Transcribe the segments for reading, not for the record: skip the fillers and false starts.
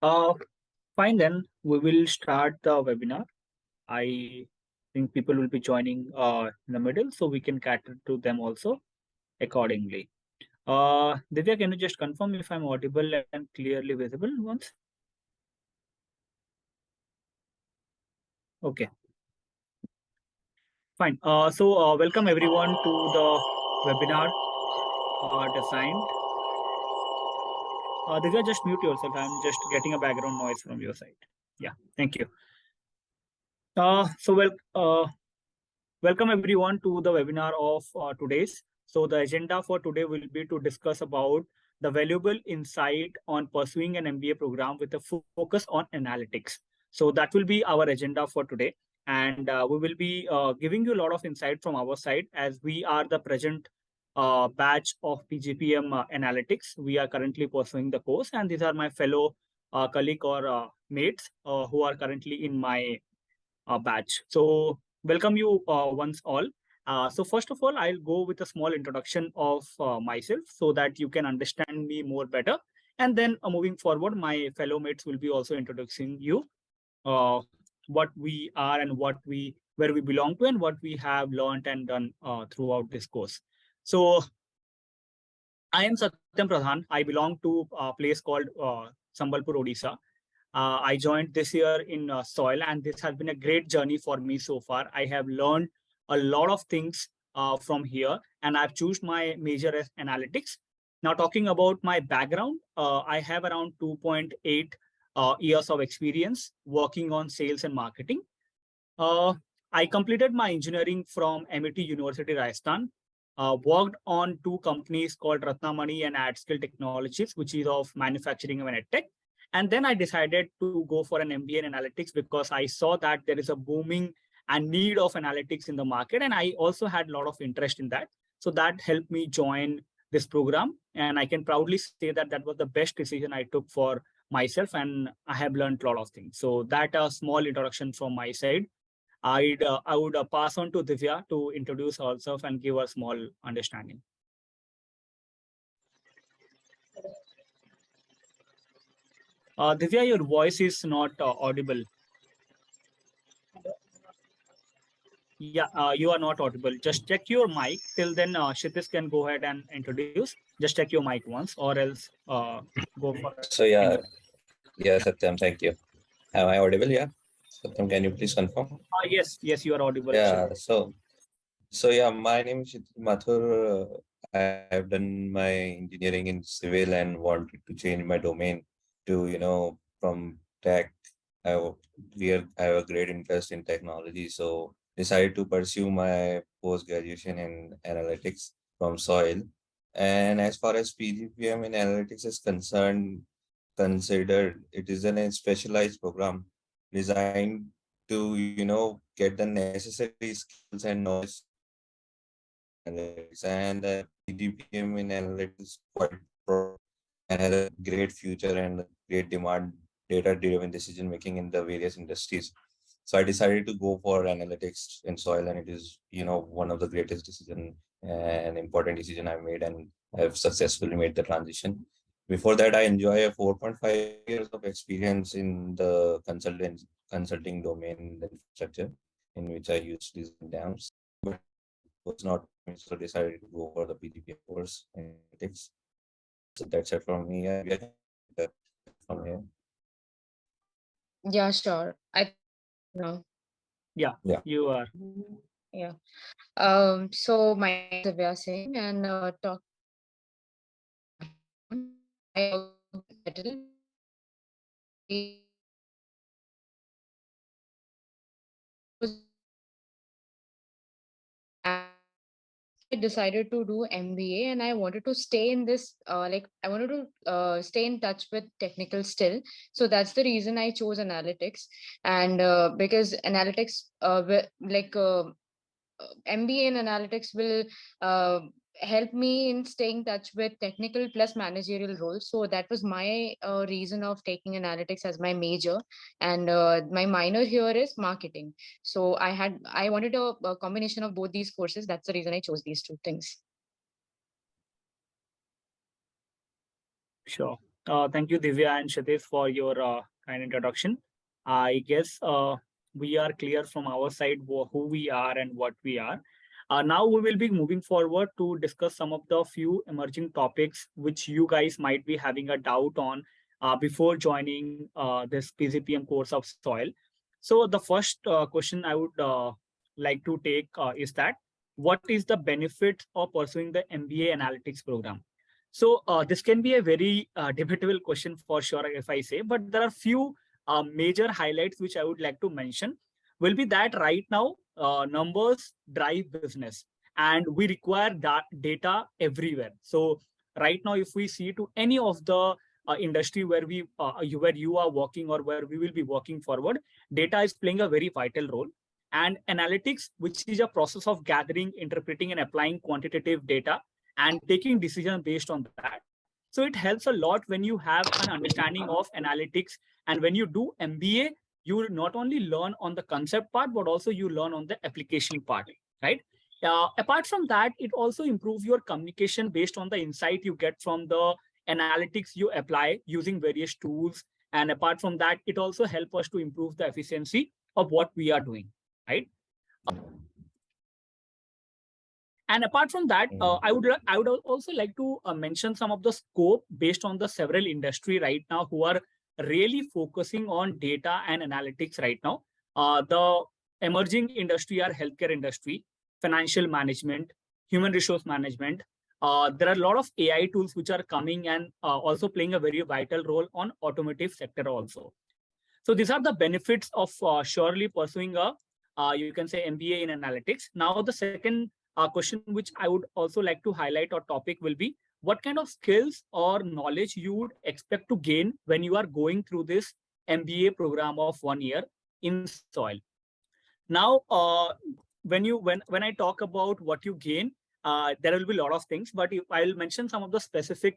Uh, Fine then, we will start the webinar. I think people will be joining in the middle, so we can cater to them also accordingly. Divya, can you just confirm if I'm audible and clearly visible once? Okay, fine. Welcome everyone to the webinar designed. Divya, just mute yourself. I'm just getting a background noise from your side. Yeah, thank you. Uh, so, well, uh, Welcome everyone to the webinar of today's. So the agenda for today will be to discuss about the valuable insight on pursuing an MBA program with a focus on analytics. So that will be our agenda for today. And we will be giving you a lot of insight from our side as we are the present batch of PGPM analytics. We are currently pursuing the course, and these are my fellow colleague or mates who are currently in my batch. So welcome you once all. So first of all, I'll go with a small introduction of myself so that you can understand me more better. And then moving forward, my fellow mates will be also introducing you what we are and where we belong to and what we have learned and done throughout this course. So I am Satyam Pradhan. I belong to a place called Sambalpur, Odisha. I joined this year in soil, and this has been a great journey for me so far. I have learned a lot of things from here, and I've chosen my major as analytics. Now, talking about my background, I have around 2.8 years of experience working on sales and marketing. Uh, I completed my engineering from MIT University, Rajasthan. Worked on two companies called Ratnamani and AdSkill Technologies, which is of manufacturing and edtech. And then I decided to go for an MBA in analytics because I saw that there is a booming and need of analytics in the market. And I also had a lot of interest in that. So that helped me join this program. And I can proudly say that that was the best decision I took for myself. And I have learned a lot of things. So that a small introduction from my side. I would pass on to Divya to introduce herself and give a small understanding. Divya, your voice is not audible. Yeah, you are not audible. Just check your mic. Till then, Kshitij can go ahead and introduce. Just check your mic once, or else go for. So yeah, Satyam, thank you. Am I audible? Yeah, Satyam, can you please confirm? Yes, you are audible. Yeah. Kshitij. So yeah, my name is Mathur. I have done my engineering in civil and wanted to change my domain to from tech. I have a great interest in technology, so decided to pursue my post graduation in analytics from soil. And as far as PGPM in analytics is concerned, considered it is a specialized program designed to get the necessary skills and knowledge analytics. And PGPM in analytics is quite pro and has a great future and great demand data driven decision making in the various industries. So I decided to go for analytics in soil, and it is one of the greatest decision and important decision I made, and I've successfully made the transition. Before that, I enjoy a 4.5 years of experience in the consulting domain, the infrastructure, in which I used these dams, but was not so decided to go for the PGP course in analytics. So that's it from me. Yeah, from here. Yeah, sure. No. Yeah, Yeah. you are. Yeah. So my name is Divya Singh, and talk. I also settled. I decided to do MBA, and I wanted to stay in this, I wanted to stay in touch with technical still. So that's the reason I chose analytics. And because analytics, MBA in analytics will uh, help me in staying in touch with technical plus managerial roles. So that was my reason of taking analytics as my major, and my minor here is marketing. So I wanted a combination of both these courses. That's the reason I chose these two things. Sure. Thank you, Divya and Shatish, for your kind introduction. I guess we are clear from our side who we are and what we are. Now we will be moving forward to discuss some of the few emerging topics which you guys might be having a doubt on before joining this PGPM course of soil. So the first question I would like to take is that what is the benefit of pursuing the MBA analytics program? So this can be a very debatable question for sure, if I say, but there are few major highlights which I would like to mention. Will be that right now numbers drive business, and we require that data everywhere. So right now, if we see to any of the industry where you are working or where we will be working forward, data is playing a very vital role. And analytics, which is a process of gathering, interpreting, and applying quantitative data and taking decisions based on that. So it helps a lot when you have an understanding of analytics. And when you do MBA, you not only learn on the concept part, but also you learn on the application part, right? Apart from that, it also improves your communication based on the insight you get from the analytics you apply using various tools. And apart from that, it also helps us to improve the efficiency of what we are doing, right? And apart from that, I would also like to mention some of the scope based on the several industry right now who are really focusing on data and analytics right now. The emerging industry are healthcare industry, financial management, human resource management. There are a lot of AI tools which are coming and also playing a very vital role on automotive sector also. So these are the benefits of surely pursuing a, you can say MBA in analytics. Now the second question which I would also like to highlight or topic will be what kind of skills or knowledge you would expect to gain when you are going through this MBA program of 1 year in soil. Now, when I talk about what you gain, there will be a lot of things, but I'll mention some of the specific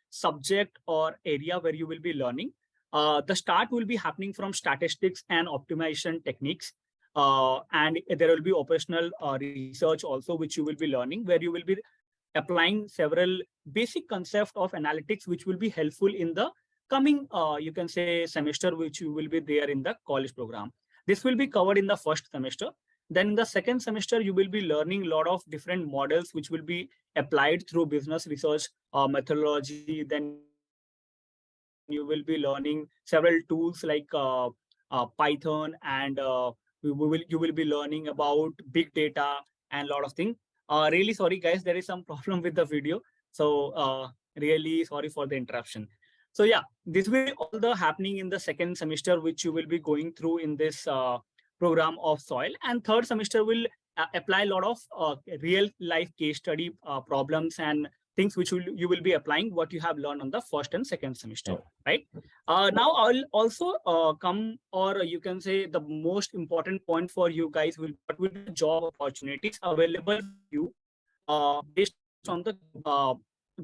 subject or area where you will be learning. The start will be happening from statistics and optimization techniques. And there will be operational research also, which you will be learning, where you will be applying several basic concepts of analytics, which will be helpful in the coming, you can say, semester, which you will be there in the college program. This will be covered in the first semester. Then in the second semester, you will be learning a lot of different models, which will be applied through business research methodology. Then you will be learning several tools like Python, and you will be learning about big data and a lot of things. Really sorry, guys, there is some problem with the video. So really sorry for the interruption. So yeah, this will be all the happening in the second semester, which you will be going through in this program of soil. And third semester will apply a lot of real life case study problems and things which you will be applying what you have learned on the first and second semester, right? Now I'll also come, or you can say the most important point for you guys will what will be the job opportunities available for you based on the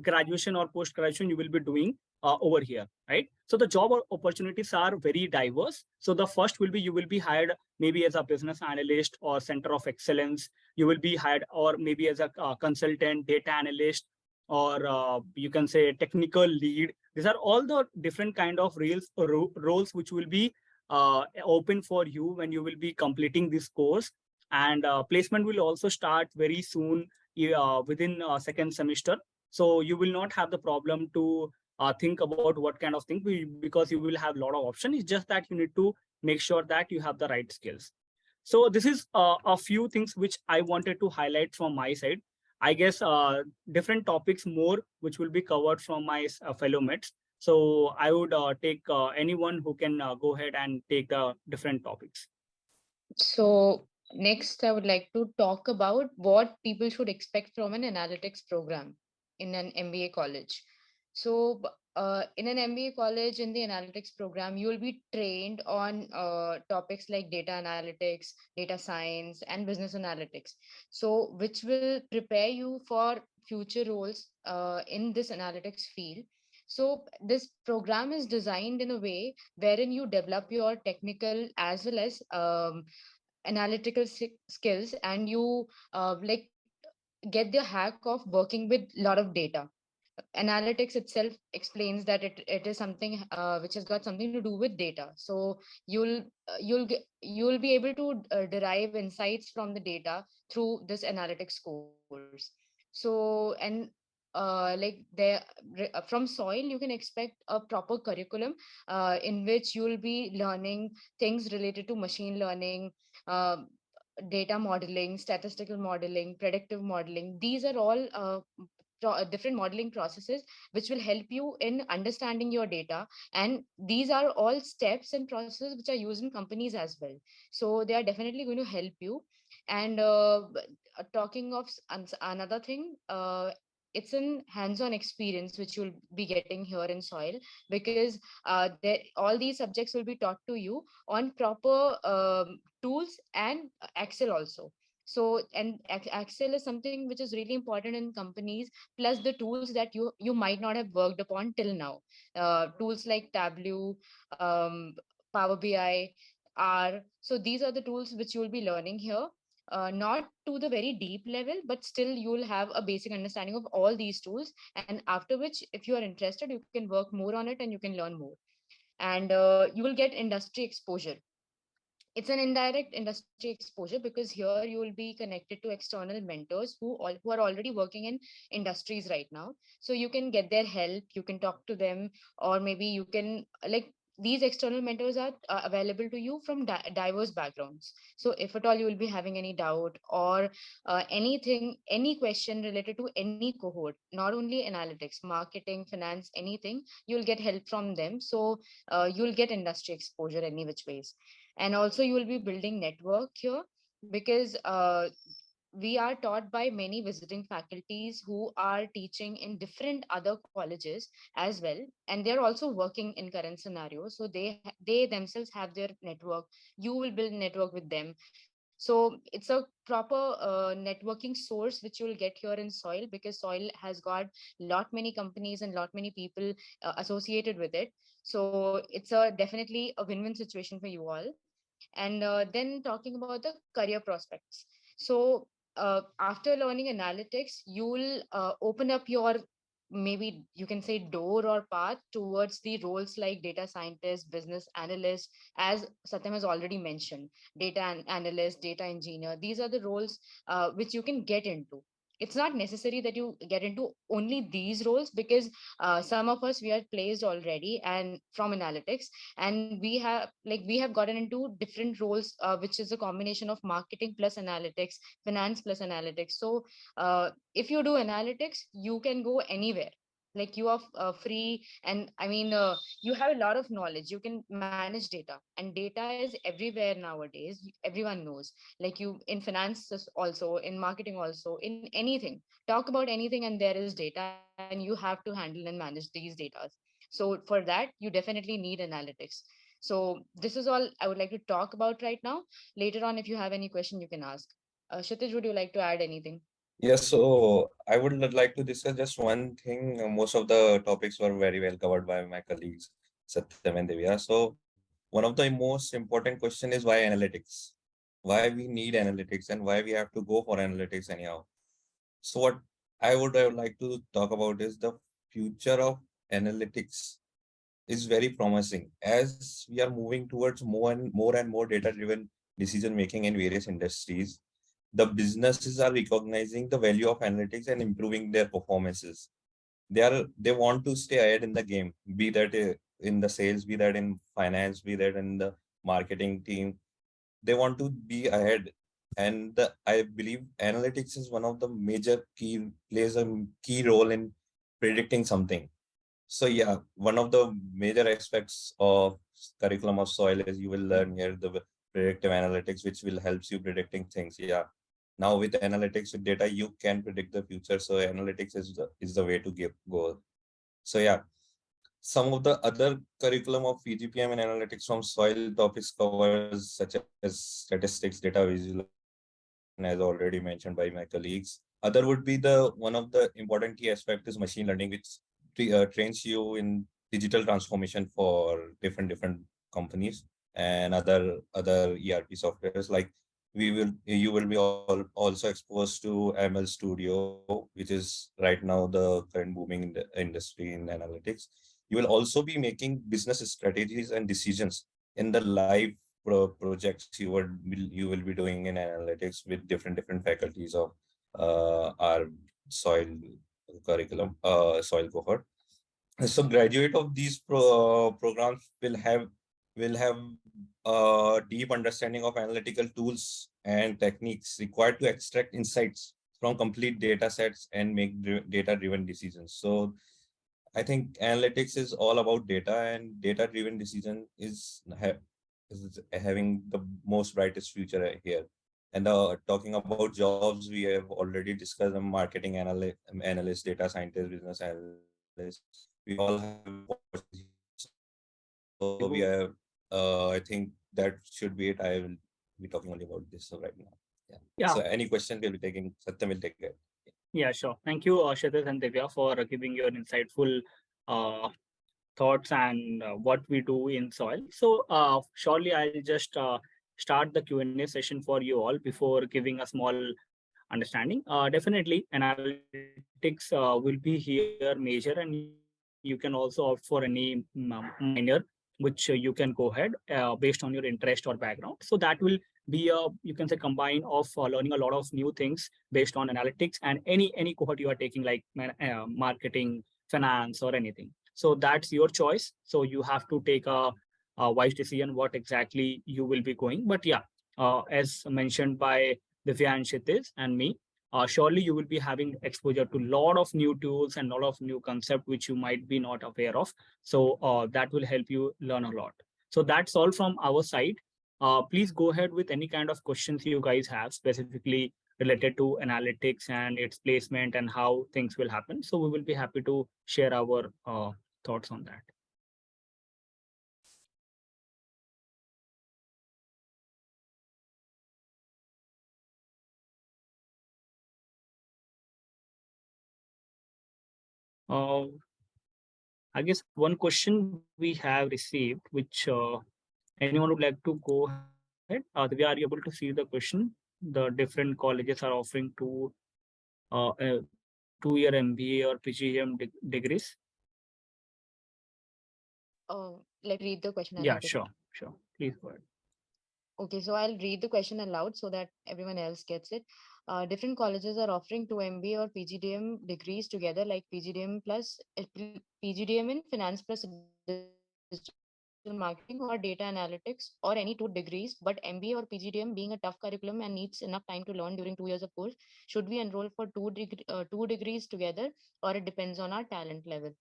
graduation or post graduation you will be doing over here, right? So the job opportunities are very diverse. So the first will be you will be hired maybe as a business analyst or center of excellence. You will be hired, or maybe as a consultant, data analyst, or you can say technical lead. These are all the different kind of roles which will be open for you when you will be completing this course. And placement will also start very soon within second semester. So you will not have the problem to think about what kind of thing, because you will have a lot of options. It's just that you need to make sure that you have the right skills. So this is a few things which I wanted to highlight from my side. I guess different topics more which will be covered from my fellow mates. So I would take anyone who can go ahead and take the different topics. So next, I would like to talk about what people should expect from an analytics program in an MBA college. So in an MBA college, in the analytics program, you will be trained on topics like data analytics, data science, and business analytics. So which will prepare you for future roles in this analytics field. So this program is designed in a way wherein you develop your technical as well as analytical skills, and you like get the hack of working with a lot of data. analytics itself explains that it is something which has got something to do with data. So you'll be able to derive insights from the data through this analytics course. So, and like there from soil you can expect a proper curriculum in which you'll be learning things related to machine learning, uh, data modeling, statistical modeling, predictive modeling. These are all different modeling processes which will help you in understanding your data, and these are all steps and processes which are used in companies as well. So they are definitely going to help you. And talking of another thing, it's an hands-on experience which you'll be getting here in soil, because all these subjects will be taught to you on proper tools and Excel also. So, and Excel is something which is really important in companies, plus the tools that you might not have worked upon till now. Tools like Tableau, um, Power BI, R. So these are the tools which you will be learning here. Not to the very deep level, but still you will have a basic understanding of all these tools. And after which, if you are interested, you can work more on it and you can learn more. And you will get industry exposure. It's an indirect industry exposure, because here you will be connected to external mentors who are already working in industries right now. So you can get their help, you can talk to them, or maybe you can like, these external mentors are available to you from diverse backgrounds. So if at all you will be having any doubt, or anything, any question related to any cohort, not only analytics, marketing, finance, anything, you'll get help from them. So you'll get industry exposure any which ways. And also you will be building network here, because we are taught by many visiting faculties who are teaching in different other colleges as well, and they're also working in current scenarios. So they themselves have their network. You will build network with them. So it's a proper networking source which you will get here in soil, because soil has got lot many companies and lot many people associated with it. So it's a definitely a win-win situation for you all. And then talking about the career prospects. So after learning analytics, you'll open up your, maybe you can say, door or path towards the roles like data scientist, business analyst, as Satyam has already mentioned. Data analyst, data engineer, these are the roles which you can get into. It's not necessary that you get into only these roles, because some of us, we are placed already and from analytics, and we have gotten into different roles, which is a combination of marketing plus analytics, finance plus analytics. So if you do analytics, you can go anywhere. Like you are free, and I mean, you have a lot of knowledge, you can manage data, and data is everywhere nowadays. Everyone knows. Like you in finance also, in marketing also, in anything, talk about anything and there is data, and you have to handle and manage these data. So for that you definitely need analytics. So this is all I would like to talk about right now. Later on, if you have any question, you can ask. Kshitij, would you like to add anything? Yes, so I would like to discuss just one thing. Most of the topics were very well covered by my colleagues, Satyam and Divya. So one of the most important question is why analytics? Why we need analytics and why we have to go for analytics anyhow? So what I would like to talk about is the future of analytics is very promising as we are moving towards more and more data-driven decision making in various industries. The businesses are recognizing the value of analytics and improving their performances. They want to stay ahead in the game, be that in the sales, be that in finance, be that in the marketing team. They want to be ahead, and I believe analytics is one of the major key plays a key role in predicting something. So yeah, one of the major aspects of curriculum of soil is you will learn here the predictive analytics, which will helps you predicting things. Yeah. Now with analytics with data, you can predict the future. So analytics is the way to go. So yeah, some of the other curriculum of PGPM and analytics from soil topics covers such as statistics, data visualization, as already mentioned by my colleagues. Other would be the one of the important key aspect is machine learning, which trains you in digital transformation for different companies and other ERP softwares. Like you will be also exposed to ML Studio, which is right now the current booming in the industry in analytics. You will also be making business strategies and decisions in the live projects you will be doing in analytics with different faculties of our soil soil cohort. So graduate of these programs will have a deep understanding of analytical tools and techniques required to extract insights from complete data sets and make data-driven decisions. So I think analytics is all about data, and data-driven decision is having the most brightest future here. And talking about jobs, we have already discussed the marketing analyst, data scientist, business analyst. We all have opportunities. So we have, I think that should be it. I will be talking only about this right now. Yeah. Yeah. So any questions we'll be taking, Satyam will take it. Yeah, sure. Thank you, Kshitij and Divya, for giving your insightful thoughts and what we do in soil. So, surely I'll just start the Q&A session for you all before giving a small understanding. Definitely, analytics will be here major, and you can also opt for any minor which you can go ahead based on your interest or background. So that will be a, you can say, combine of learning a lot of new things based on analytics and any cohort you are taking, like marketing, finance, or anything. So that's your choice. So you have to take a wise decision what exactly you will be going. But yeah, as mentioned by Divya and Kshitij and me, surely you will be having exposure to a lot of new tools and a lot of new concept which you might be not aware of. So that will help you learn a lot. So that's all from our side. Please go ahead with any kind of questions you guys have specifically related to analytics and its placement and how things will happen. So we will be happy to share our thoughts on that. Uh, I guess one question we have received, which anyone would like to go ahead. Divya, are you able to see the question? The different colleges are offering uh, 2-year MBA or PGDM degrees. Let me read the question Yeah, aloud. sure. Please go ahead. Okay, so I'll read the question aloud so that everyone else gets it. Different colleges are offering two MBA or PGDM degrees together, like PGDM plus PGDM in finance plus digital marketing or data analytics, or any two degrees. But MBA or PGDM being a tough curriculum and needs enough time to learn during 2 years of course, should we enroll for two degrees together, or it depends on our talent level?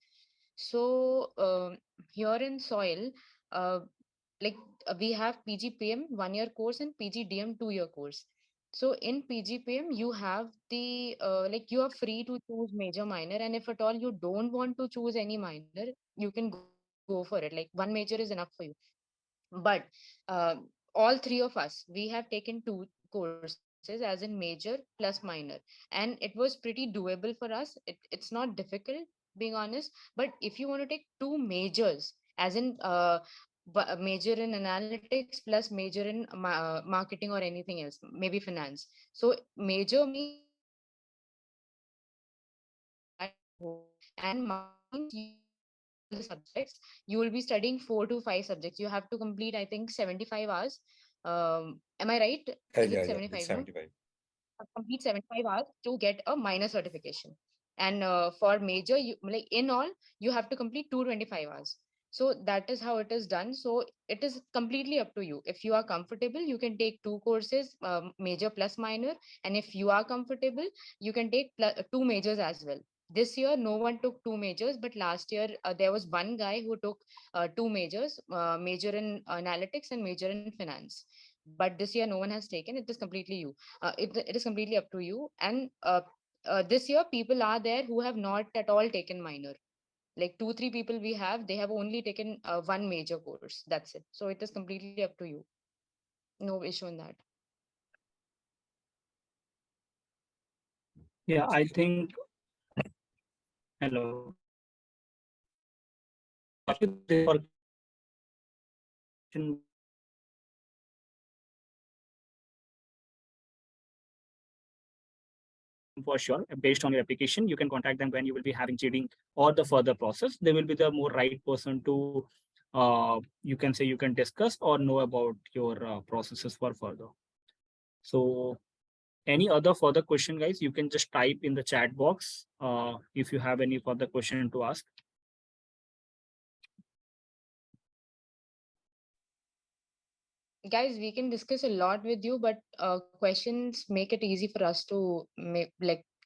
So here in soil, uh, like we have PGPM 1 year course and PGDM 2 year course. So in PGPM, you have the like you are free to choose major minor, and if at all you don't want to choose any minor, you can go for it. Like one major is enough for you. But uh, all three of us, we have taken two courses as in major plus minor, and it was pretty doable for us. It's not difficult, being honest. But if you want to take two majors, as in major in analytics plus major in marketing or anything else, maybe finance. So major means you will be studying that whole, and minor means you will be studying all the subjects. You will be studying 4 to 5 subjects. You have to complete, I think, 75 hours. Am I right? Is it Yeah, it's 75? No, 75. complete 75 hours to get a minor certification. And for major, you like in all, you have to complete 225 hours. So that is how it is done. So it is completely up to you. If you are comfortable, you can take two courses, major plus minor. And if you are comfortable, you can take two majors as well. This year, no one took two majors, but last year there was one guy who took two majors, major in analytics and major in finance. But this year, no one has taken. It is completely you. It is completely up to you. And this year, people are there who have not at all taken minor. Like 2 3 people we have, they have only taken one major course. That's it. So it is completely up to you. No issue in that. Yeah, I think. Hello. for sure. Based on your application, you can contact them when you will be having cheating or the further process. They will be the more right person to, you can say, you can discuss or know about your processes for further. So any other further question, guys, you can just type in the chat box if you have any further question to ask. Guys, we can discuss a lot with you, but questions make it easy for us to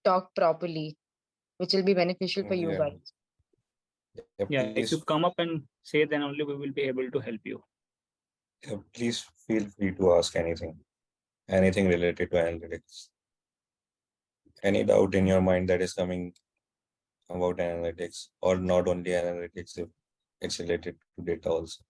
talk properly, which will be beneficial for you Yeah. guys. Yeah, if you Please, come up and say, then only we will be able to help you. please feel free to ask anything related to analytics. Any doubt in your mind that is coming about analytics, or not only analytics, if it's related to data also.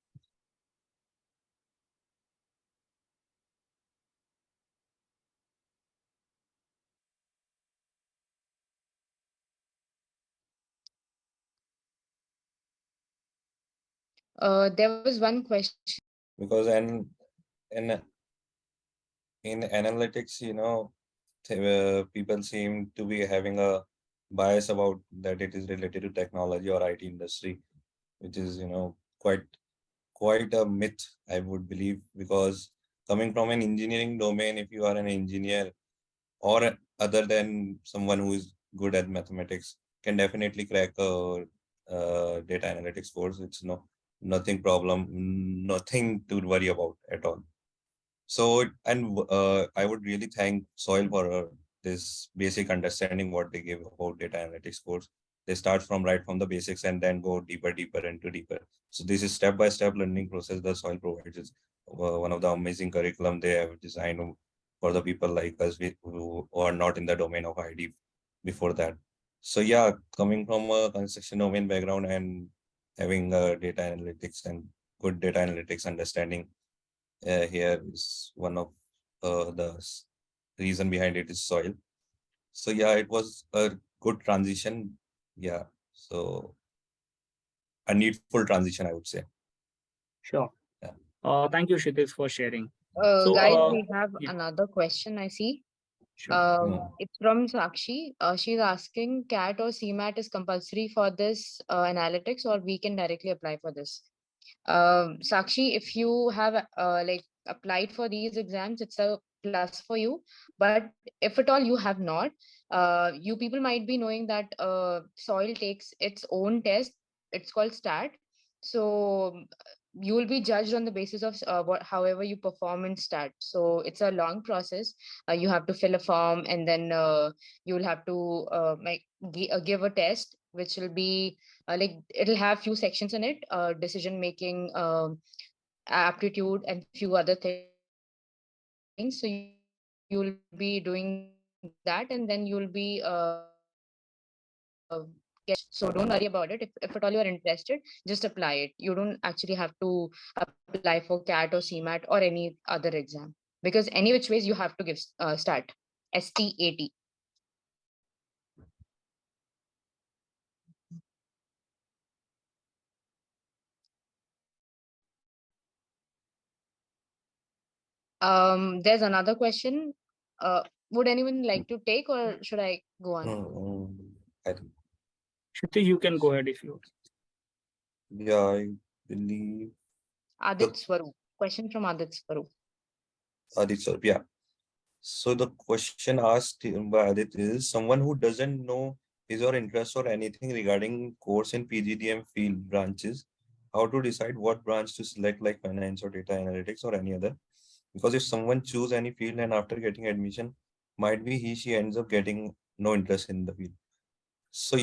There was one question. Because in in analytics, people seem to be having a bias about that it is related to technology or IT industry, which is quite a myth, I would believe, because coming from an engineering domain, if you are an engineer or other than someone who is good at mathematics, can definitely crack a data analytics course. It's nothing problem, nothing to worry about at all. So, and I would really thank Soil for this basic understanding what they give about data analytics course. They start from the basics and then go deeper into deeper. So this is step-by-step learning process that Soil provides. Is one of the amazing curriculum they have designed for the people like us who are not in the domain of ID before that. So yeah, coming from a construction domain background and having data analytics and good data analytics understanding, here is one of the reason behind it is soil. So yeah, it was a good transition. Yeah, so a needful transition, I would say. Sure. Yeah. Thank you, Kshitij, for sharing. Guys, So, we have yeah, another question I see. sure. It's from Sakshi. She's asking, CAT or CMAT is compulsory for this analytics, or we can directly apply for this? Sakshi, if you have applied for these exams, it's a plus for you. But if at all you have not, you people might be knowing that soil takes its own test. It's called STAT. So you will be judged on the basis of however you perform in STAT. So it's a long process. You have to fill a form, and then you will have to give a test, which will be it'll have few sections in it, decision making, aptitude, and few other things. So you will be doing that, and then you will be get. So don't worry about it. If at all you are interested, just apply it. You don't actually have to apply for CAT or CMAT or any other exam, because any which ways you have to give STAT, STAT. There's another question. Would anyone like to take, or should I go on? I think, Kshitij, you can go ahead if you. yeah, I believe Adit the Swaroop. Question from Adit Swaroop. Adit, yeah. So the question asked by Adit is someone who doesn't know his or interest or anything regarding course in PGDM field branches, how to decide what branch to select, like finance or data analytics or any other. Because if someone choose any field and after getting admission, might be she ends up getting no interest in the field. So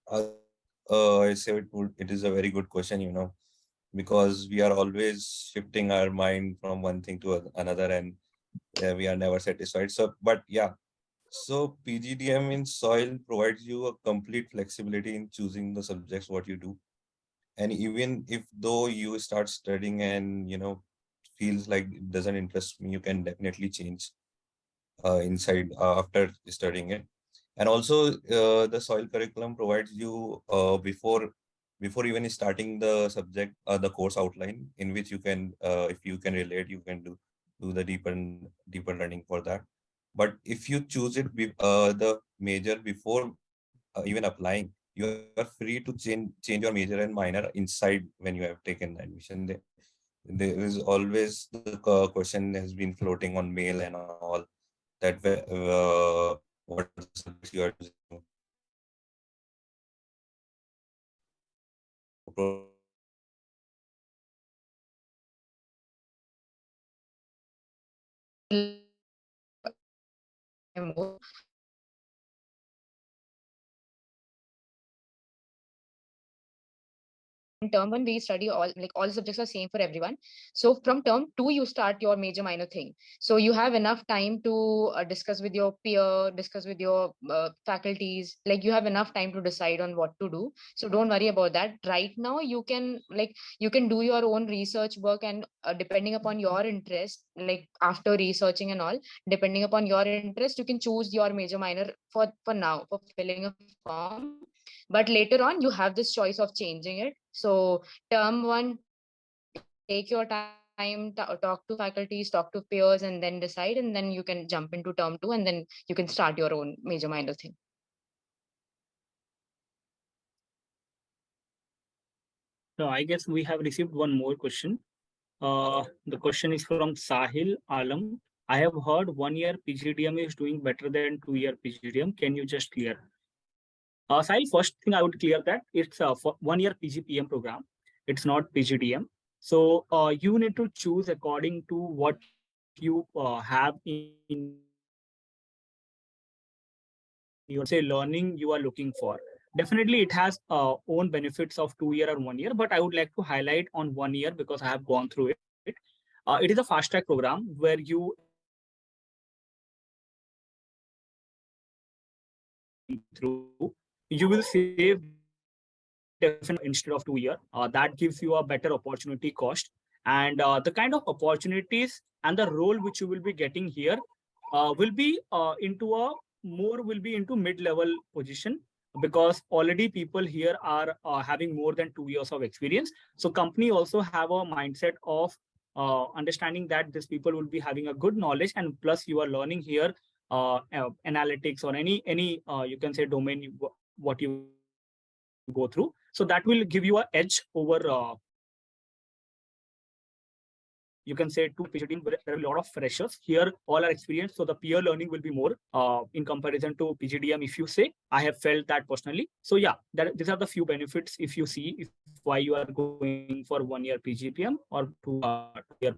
I say it is a very good question, because we are always shifting our mind from one thing to another, and we are never satisfied. So, but yeah, so PGDM in soil provides you a complete flexibility in choosing the subjects what you do. And even if though you start studying and feels like it doesn't interest me, you can definitely change inside after studying it. And also the soil curriculum provides you before even starting the subject, the course outline, in which you can if you can relate, you can do the deeper learning for that. But if you choose the major before even applying, you are free to change your major and minor inside when you have taken the admission. There is always the question has been floating on mail and all that what are the subjects you are choosing. In term one, we study all the subjects are same for everyone. So from term two, you start your major minor thing. So you have enough time to discuss with your peer, discuss with your faculties. Like you have enough time to decide on what to do. So don't worry about that. Right now, you can do your own research work, and depending upon your interest, like after researching and all, depending upon your interest, you can choose your major minor for now for filling a form. But later on, you have this choice of changing it. So term one, take your time, talk to faculties, talk to peers, and then decide, and then you can jump into term two, and then you can start your own major minor thing. So I guess we have received one more question. The question is from Sahil Alam. I have heard 1 year PGDM is doing better than 2 year PGDM. Can you just clear? Sahil, first thing I would clear that it's a 1 year PGPM program. It's not PGDM. So you need to choose according to what you have in your say learning you are looking for. Definitely, it has own benefits of 2 year or 1 year, but I would like to highlight on 1 year because I have gone through it. It is a fast track program where you actually through you will save definitely instead of 2 year. That gives you a better opportunity cost, and the kind of opportunities and the role which you will be getting here will be into a more will be into mid-level position because already people here are having more than 2 years of experience. So company also have a mindset of understanding that these people will be having a good knowledge, and plus you are learning here analytics or any you can say domain what you go through. So that will give you a edge over you can say to PGDM, where there are a lot of freshers. Here, all are experienced, so the peer learning will be more in comparison to PGDM. If you say, I have felt that personally. So yeah, these are the few benefits if you see if why you are going for 1 year PGPM or 2 year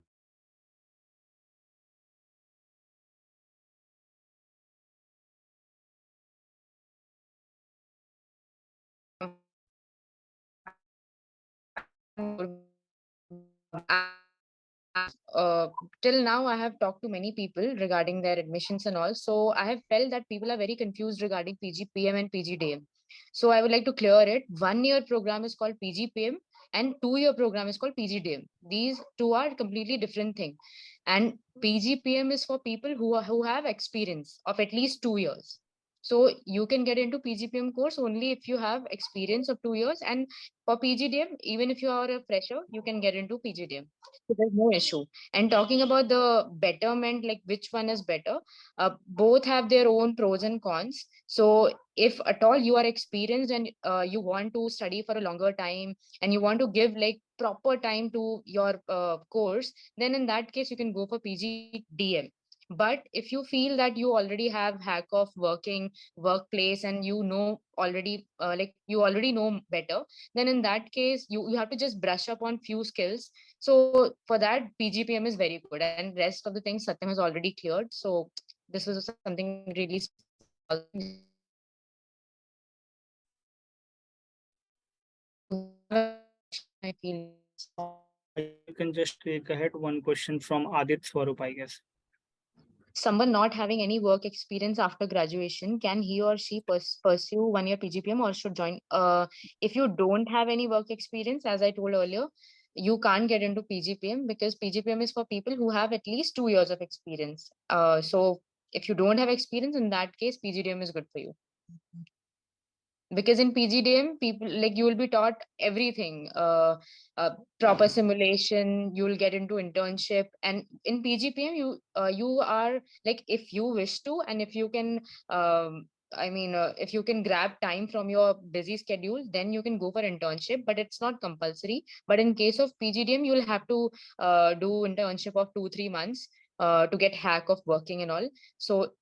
Till now, I have talked to many people regarding their admissions and all. So I have felt that people are very confused regarding PGPM and PGDM. So I would like to clear it. 1 year program is called PGPM, and 2 year program is called PGDM. These two are completely different things. And PGPM is for people who have experience of at least 2 years. So you can get into PGPM course only if you have experience of 2 years, and for PGDM, even if you are a fresher, you can get into PGDM. So there's no issue. And talking about the betterment, like which one is better, both have their own pros and cons. So if at all you are experienced and you want to study for a longer time and you want to give like proper time to your course, then in that case you can go for PGDM. But if you feel that you already have hack of working workplace and you know already like you already know better, then in that case you have to just brush up on few skills. So for that, PGPM is very good, and rest of the things Satyam has already cleared. So this was something really small. I feel you can just take ahead one question from Adit Swarup, I guess. someone not having any work experience after graduation, can he or she pursue 1 year PGPM or should join? If you don't have any work experience, as I told earlier, you can't get into PGPM because PGPM is for people who have at least 2 years of experience. So if you don't have experience, in that case, PGDM is good for you. because in PGDM, people like you will be taught everything, proper simulation. You will get into internship, and in PGPM, you are like, if you wish to, and if you can, if you can grab time from your busy schedule, then you can go for internship. But it's not compulsory. But in case of PGDM, you'll have to do internship of 2-3 months to get hack of working and all. So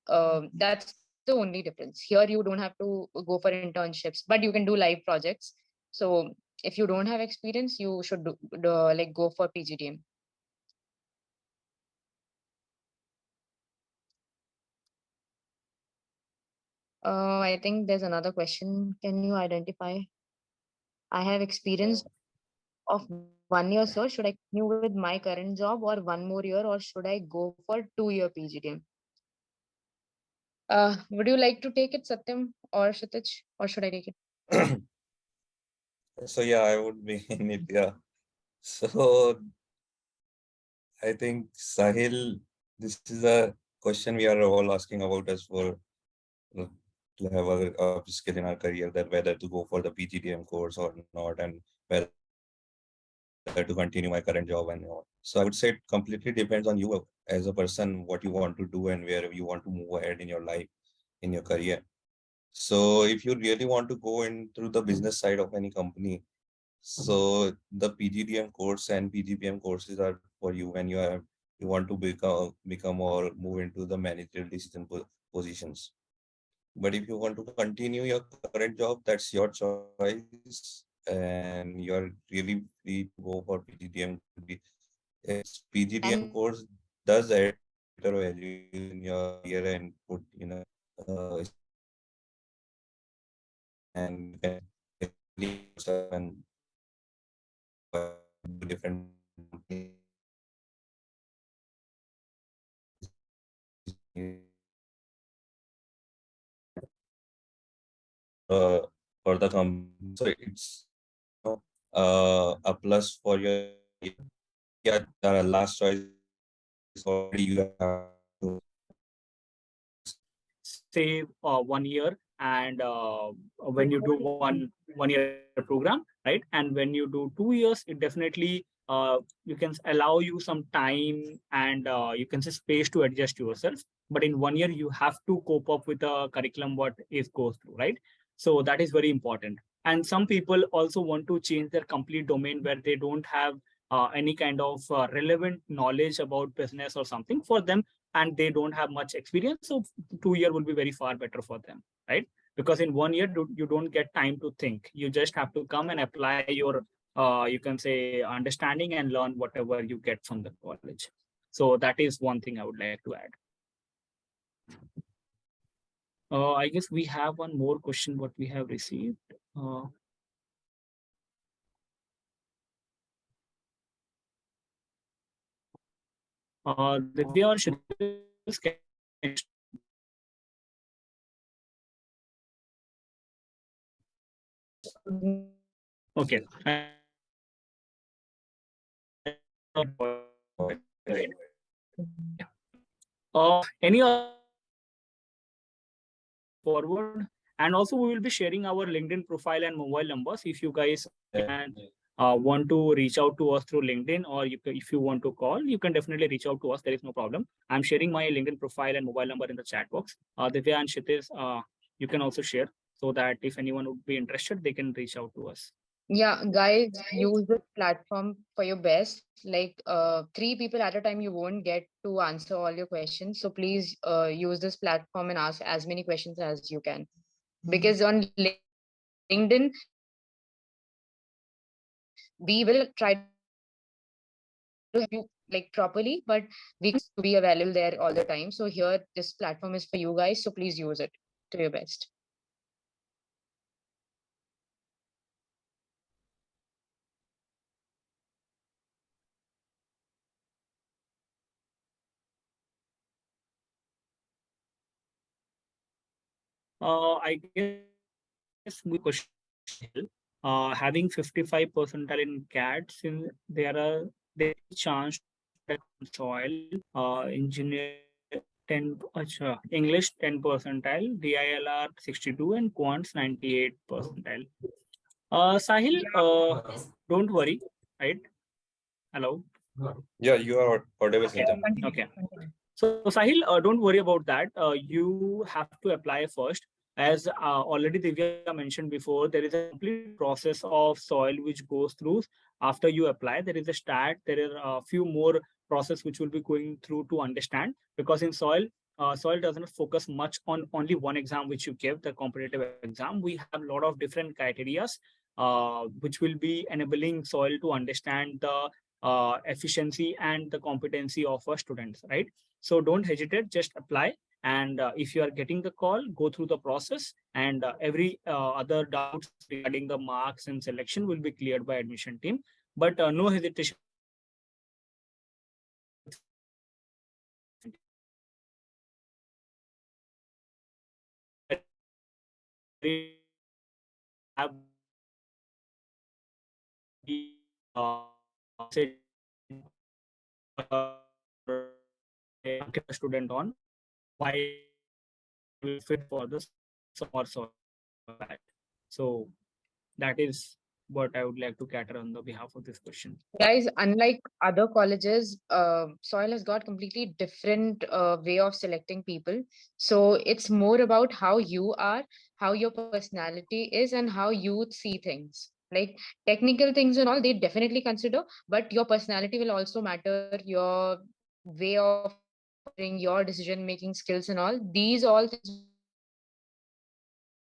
that's the only difference. Here you don't have to go for internships, but you can do live projects. So if you don't have experience, you should like go for PGDM. I think there's another question. Can you identify? I have experience of 1 year, sir. Should I continue with my current job or one more year, or should I go for 2-year PGDM? Would you like to take it, Satyam or Kshitij, or should I take it? So yeah, I would be in India. So I think Sahil, this is a question we are all asking about us for uh, to have a upskill in our career, that whether to go for the PGDM course or not, and whether to continue my current job and all. So I would say it completely depends on you as a person, what you want to do and where you want to move ahead in your life, in your career. So if you really want to go into the business side of any company, so the PGDM course and PGPM courses are for you when you want to become or move into the managerial decision positions. But if you want to continue your current job, that's your choice, and you're really free to go for PGDM. Its PGDM And course does add a better value in your career and put stability in your career, and you can believe yourself and do different companies for the company. So it's a plus for your career. Yeah, the last choice is already you have to say 1 year, and when you do one year program, right, and when you do 2 years, it definitely you can allow you some time, and you can say space to adjust yourself. But in 1 year you have to cope up with the curriculum what is goes through, right? So that is very important. And some people also want to change their complete domain where they don't have any kind of relevant knowledge about business or something for them, and they don't have much experience. So 2 year will be very far better for them, right? Because in 1 year you don't get time to think. You just have to come and apply your you can say understanding and learn whatever you get from the college. So that is one thing I would like to add. I guess we have one more question what we have received. Divya or Shreya, okay. Right. Any forward, and also we will be sharing our LinkedIn profile and mobile numbers. If you guys can want to reach out to us through LinkedIn, or if you want to call, you can definitely reach out to us. There is no problem. I'm sharing my LinkedIn profile and mobile number in the chat box. Divya and Kshitij, you can also share, so that if anyone would be interested, they can reach out to us. yeah, guys, use this platform for your best. Like 3 people at a time, you won't get to answer all your questions. So please use this platform and ask as many questions as you can. Because on LinkedIn, we will try to help you like properly, but we can't to be available there all the time. So here, this platform is for you guys. So please use it to your best. I guess we question having 55 percentile in CAD, since there are chance to soil engineer 10, English 10 percentile, DILR 62, and quants 98 percentile. Sahil, don't worry, right? Hello. Yeah, you are audible, Okay. Satyam. Okay. So Sahil, don't worry about that. You have to apply first. As already Divya mentioned before, there is a complete process of soil which goes through after you apply. There is a start. There are a few more process which will be going through to understand, because in soil, soil doesn't focus much on only one exam which you give, the competitive exam. We have a lot of different criterias which will be enabling soil to understand the efficiency and the competency of our students, right? So don't hesitate, just apply. And if you are getting the call, go through the process, and every other doubts regarding the marks and selection will be cleared by admission team. But no hesitation to apply. Have the message student on why will fit for the summer soil. So that is what I would like to cater on the behalf of this question. Guys, unlike other colleges, soil has got completely different way of selecting people. So it's more about how you are, how your personality is, and how you see things. Like technical things and all, they definitely consider, but your personality will also matter. Your way of operating, your decision making skills, and all these all things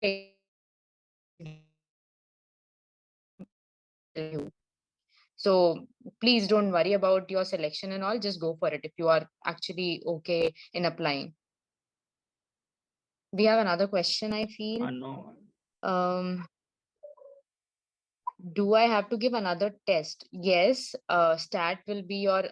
will you. So please don't worry about your selection and all. Just go for it if you are actually okay in applying. We have another question, I feel. No. Um, do I have to give another test? Yes, STAT will be your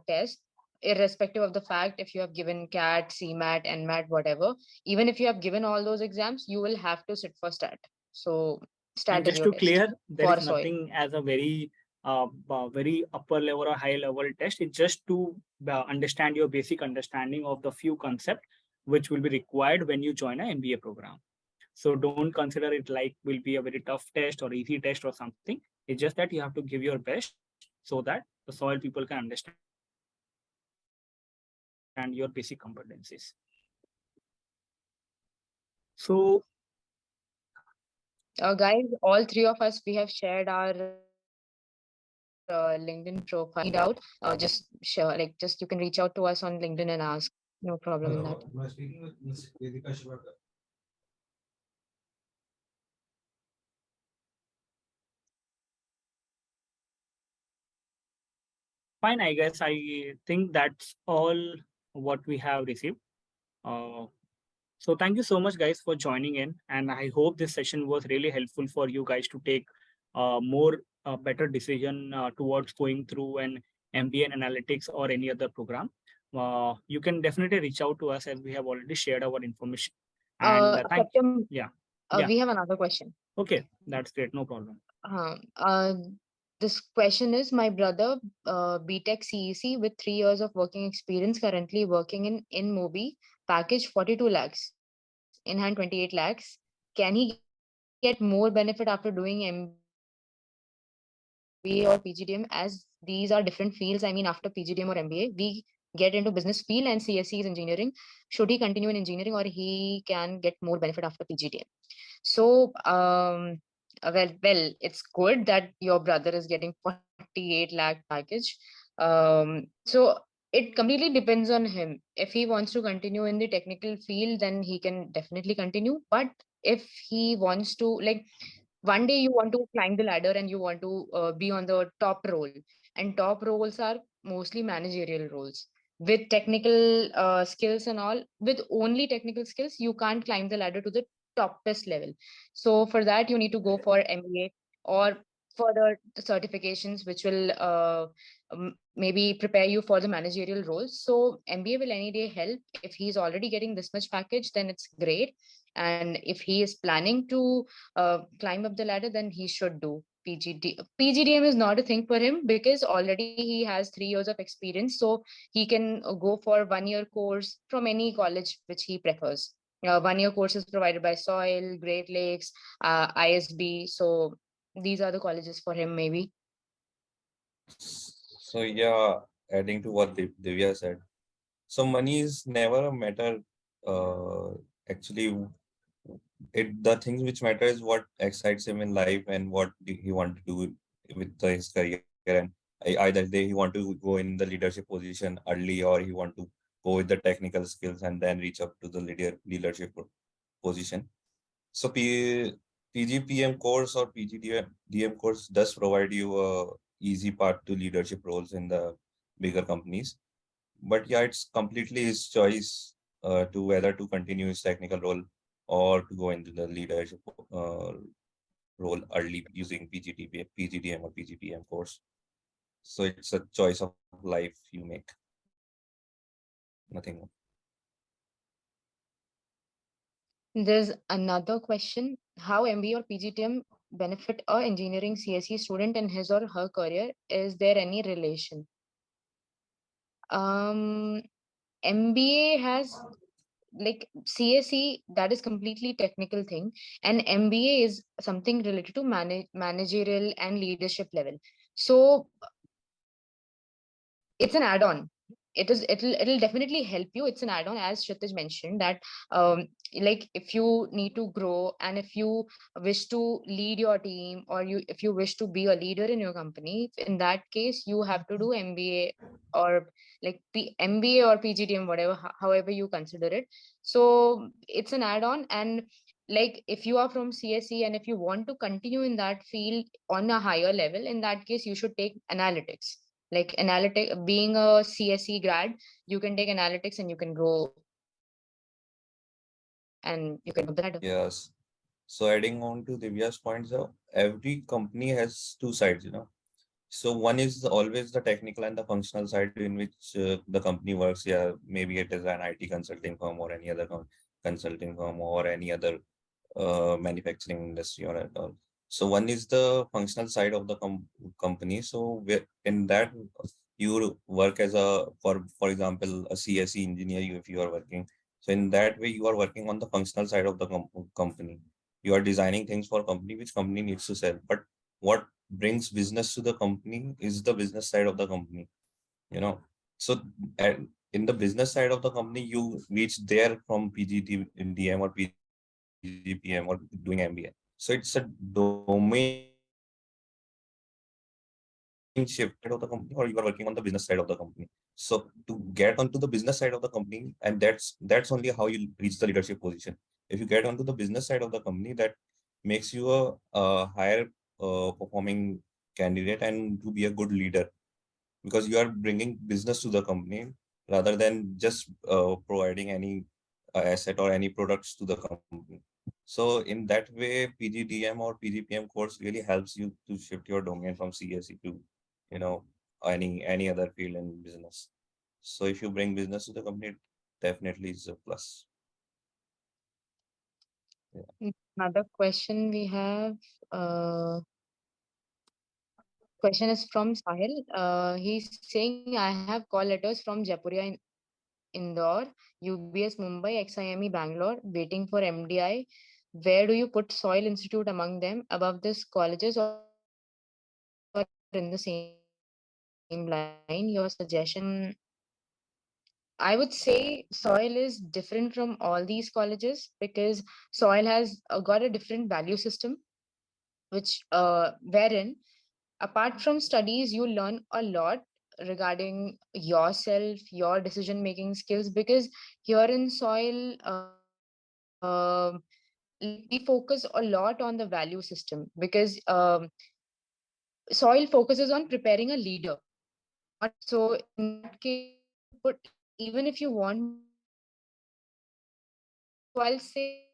test, irrespective of the fact if you have given CAT, CMAT, NMAT, whatever. Even if you have given all those exams, you will have to sit for STAT. So And STAT is just your to test clear, there for is soil. nothing as a very upper level or high level test. It's just to understand your basic understanding of the few concept which will be required when you join an MBA program. So don't consider it like will be a very tough test or easy test or something. It's just that you have to give your best so that the soil people can understand your basic competencies. So Guys, all three of us, we have shared our LinkedIn profile. Need out, just share, like, just you can reach out to us on LinkedIn and ask. No problem in that. Hello, am I speaking with Ms. Vedika Shivakar? fine, I guess I think that's all what we have received. Uh, so thank you so much, guys, for joining in, and I hope this session was really helpful for you guys to take more better decision towards going through an MBA in analytics or any other program. You can definitely reach out to us as we have already shared our information. And thank you. Satyam, Yeah, yeah. we have another question. Okay, that's great. No problem. Uh, uh, this question is my brother, BTech CEC with 3 years of working experience, currently working in Mobi, package 42 lakhs, in hand 28 lakhs. Can he get more benefit after doing MBA or PGDM, as these are different fields? I mean, after PGDM or MBA, we get into business field and CSE is engineering. Should he continue in engineering, or he can get more benefit after PGDM? So, it's good that your brother is getting 48 lakh package. So it completely depends on him. If he wants to continue in the technical field, then he can definitely continue. But if he wants to, like, one day you want to climb the ladder and you want to be on the top role, and top roles are mostly managerial roles with technical skills and all. With only technical skills, you can't climb the ladder to the toppest level. So for that you need to go for MBA or further certifications which will maybe prepare you for the managerial roles. So MBA will any day help. If he's already getting this much package, then it's great. And if he is planning to climb up the ladder, then he should do. PGDM is not a thing for him because already he has 3 years of experience. So he can go for 1 year course from any college which he prefers. 1 year course is provided by Soil, Great Lakes, ISB. So these are the colleges for him, maybe. So yeah, adding to what Divya said. So money is never a matter. Uh, Actually, the things which matter is what excites him in life and what he want to do with his career. And either he want to go in the leadership position early, or he want to go with the technical skills and then reach up to the leadership position. So PGPM course or PGDM course does provide you a easy path to leadership roles in the bigger companies. But yeah, it's completely his choice to whether to continue his technical role or to go into the leadership role early using PGDM or PGPM course. So it's a choice of life you make. Nothing more. There's another question: how MBA or PGTM benefit a engineering CSE student in his or her career? Is there any relation? Um, MBA has, like, CSE, that is completely technical thing, and MBA is something related to managerial and leadership level. So it's an add-on. It'll definitely help you. It's an add-on, as Kshitij mentioned, that like, if you need to grow and if you wish to lead your team, or if you wish to be a leader in your company, in that case you have to do MBA, or like MBA or PGDM, whatever, however you consider it. So it's an add-on. And like, if you are from CSE and if you want to continue in that field on a higher level, in that case you should take analytics. Like, analytic, being a CSE grad, you can take analytics and you can grow and you can move the ladder. Yes. So adding on to Divya's points, every company has two sides, So one is always the technical and the functional side in which the company works. Yeah, maybe it is an IT consulting firm or any other consulting firm or any other manufacturing industry or at all. So one is the functional side of the company. So in that you work as for example, a CSE engineer. If you are working, so in that way you are working on the functional side of the company. You are designing things for company which company needs to sell. But what brings business to the company is the business side of the company. You know, so in the business side of the company, you reach there from PGDM or PGPM or doing MBA. So it's a domain shift of the company, or you are working on the business side of the company. So to get onto the business side of the company, and that's only how you reach the leadership position. If you get onto the business side of the company, that makes you a higher performing candidate and to be a good leader, because you are bringing business to the company rather than just providing any asset or any products to the company. So in that way, PGDM or PGPM course really helps you to shift your domain from CSE to, you know, any other field in business. So if you bring business to the company, it definitely is a plus. Yeah. Another question we have. Question is from Sahil. He's saying, I have call letters from Jaipura in Indore, UBS Mumbai, XIME Bangalore, waiting for MDI. Where do you put Soil Institute among them, above these colleges or in the same line? Your suggestion. I would say Soil is different from all these colleges because Soil has got a different value system, which wherein, apart from studies, you learn a lot regarding yourself, your decision making skills, because here in Soil, like, we focus a lot on the value system, because Soil focuses on preparing a leader, not. So in that case, if you put, even if you want me to put Soil and PGDM, so I'll say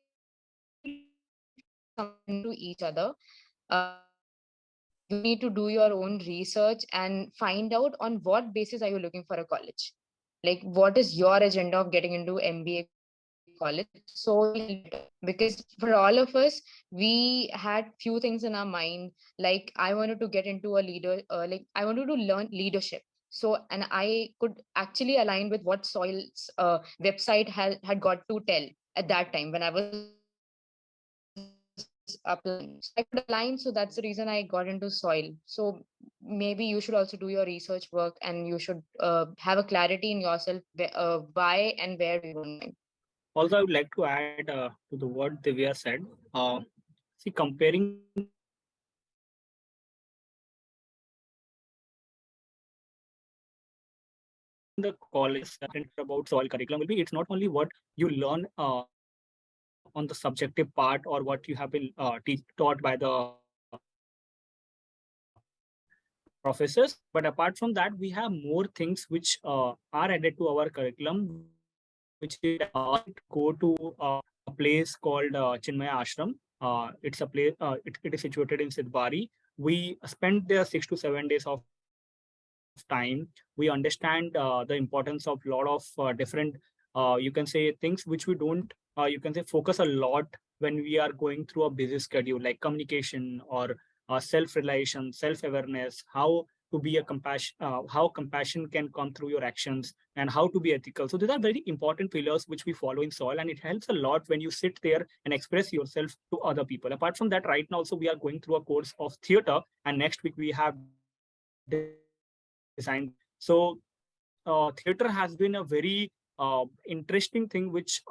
complement to each other. You need to do your own research and find out on what basis are you looking for a college. Like, what is your agenda of getting into MBA college? call it. So because for all of us, we had few things in our mind. Like I wanted to get into a leader, like I wanted to learn leadership. So, and I could actually align with what Soil's website had got to tell at that time when I was applying. So I could align. So that's the reason I got into Soil. So maybe you should also do your research work, and you should have a clarity in yourself why and where do you want to. Also, I would like to add to the word Divya said. See, comparing the college about soil curriculum will be it's not only what you learn on the subjective part or what you have been taught by the professors, but apart from that, we have more things which are added to our curriculum, which is go to a place called Chinmaya Ashram. It's a place. It is situated in Sidbari. We spent there 6 to 7 days of time. We understand the importance of a lot of different, you can say, things which we don't, you can say, focus a lot when we are going through a busy schedule, like communication or self-realization, self-awareness, how to be a compassion, how compassion can come through your actions, and how to be ethical. So these are very important pillars which we follow in Soil, and it helps a lot when you sit there and express yourself to other people. Apart from that, right now, so we are going through a course of theater, and next week we have design thinking. So theater has been a very interesting thing which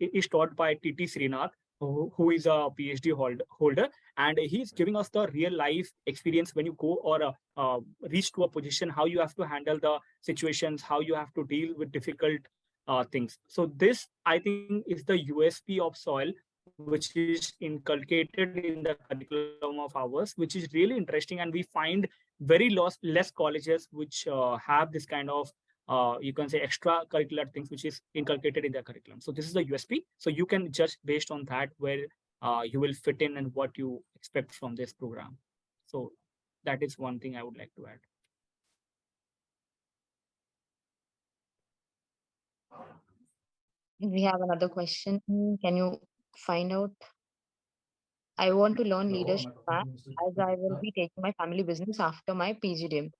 is taught by TT Srinath, who is a PhD holder, and he's giving us the real life experience when you go or reach to a position, how you have to handle the situations, how you have to deal with difficult things. So this, I think, is the USP of Soil, which is inculcated in the curriculum of ours, which is really interesting, and we find very less colleges which have this kind of you can say extracurricular things which is inculcated in their curriculum. So this is the USP. So you can judge based on that where you will fit in and what you expect from this program. So that is one thing I would like to add. We have another question. Can you find out? I want to learn leadership math as I will be taking my family business after my PGDM.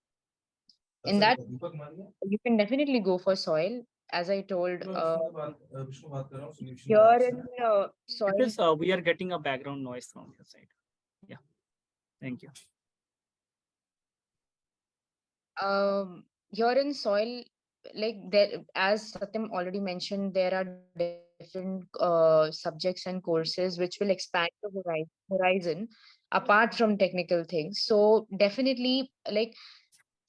In that, you can definitely go for Soil. As I told, here in It Soil, is we are getting a background noise from your side. Yeah, thank you. Here in Soil, like there, as Satyam already mentioned, there are different subjects and courses which will expand the horizon apart from technical things. So definitely, like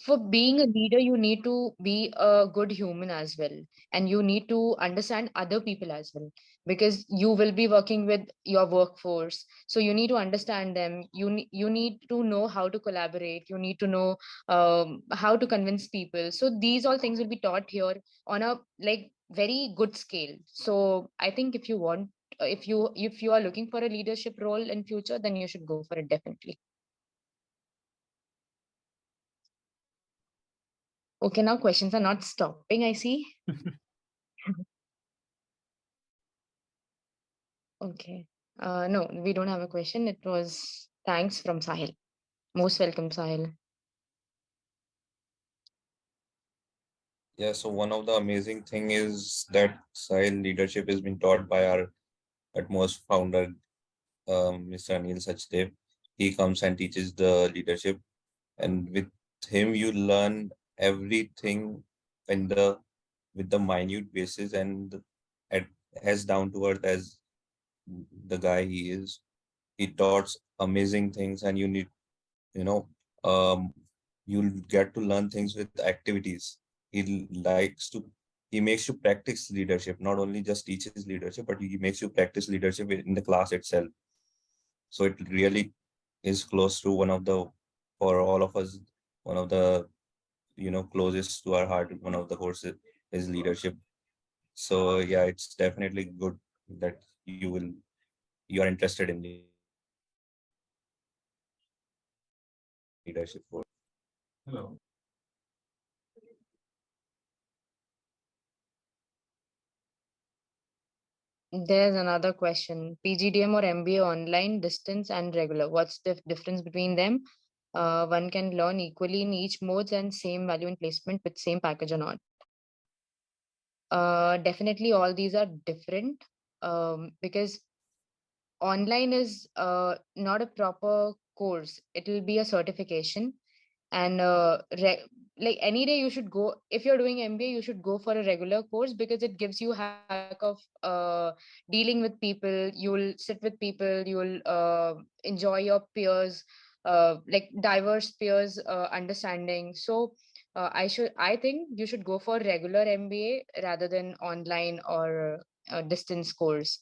for being a leader, you need to be a good human as well, and you need to understand other people as well, because you will be working with your workforce. So you need to understand them. You need to know how to collaborate. You need to know how to convince people. So these all things will be taught here on a like very good scale. So I think if you want, if you are looking for a leadership role in future, then you should go for it definitely. Okay, now questions are not stopping, I see. Okay. No, we don't have a question. It was thanks from Sahil. Most welcome, Sahil. Yeah, so one of the amazing thing is that style leadership has been taught by our utmost founder, Mr. Anil Sachdev. He comes and teaches the leadership, and with him you learn everything in the with the minute basis and at as down to earth as the guy he is. He taught amazing things, and you know, um, you'll get to learn things with activities. He likes to, he makes you practice leadership, not only just teaches leadership, but he makes you practice leadership in the class itself. So it really is close to one of the, for all of us, one of the, closest to our heart, one of the courses is leadership. So yeah, it's definitely good that you are interested in leadership for. Hello. There's another question. PGDM or MBA online, distance and regular. What's the difference between them? One can learn equally in each modes and same value in placement with same package or not. Definitely all these are different because online is not a proper course. It will be a certification and like any day you should go. If you're doing MBA, you should go for a regular course because it gives you hack of dealing with people. You'll sit with people, you'll enjoy your peers, like diverse peers understanding. So I think you should go for regular MBA rather than online or distance course.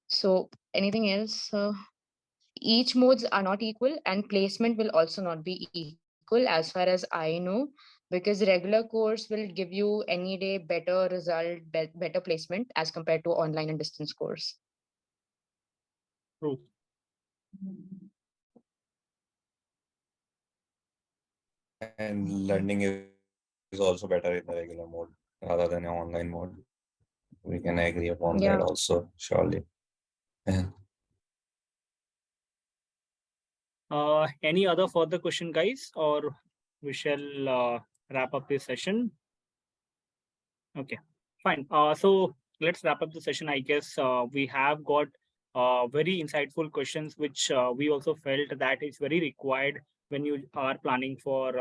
So anything else? Each modes are not equal and placement will also not be equal as far as I know, because regular course will give you any day better result, better placement as compared to online and distance course. True. And learning is also better in the regular mode rather than an online mode. We can agree upon Yeah. that also, surely. Yeah. Any other further question, guys, or we shall wrap up this session? Okay, fine. So let's wrap up the session. I guess we have got very insightful questions, which we also felt that is very required when you are planning for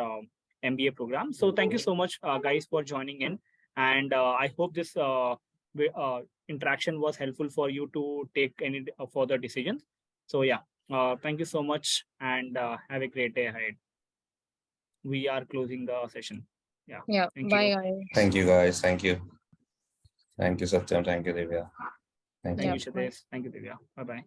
MBA program. So thank you so much, guys, for joining in, and I hope this interaction was helpful for you to take any further decisions. So yeah, thank you so much, and have a great day ahead. We are closing the session. Yeah. Yeah. Thank Bye, you. guys. Thank you, guys. Thank you. Thank you, Satyam. Thank you, Divya. Thank Thank you. you, Yeah. Bye. Shitesh. Thank you, Divya. Bye bye.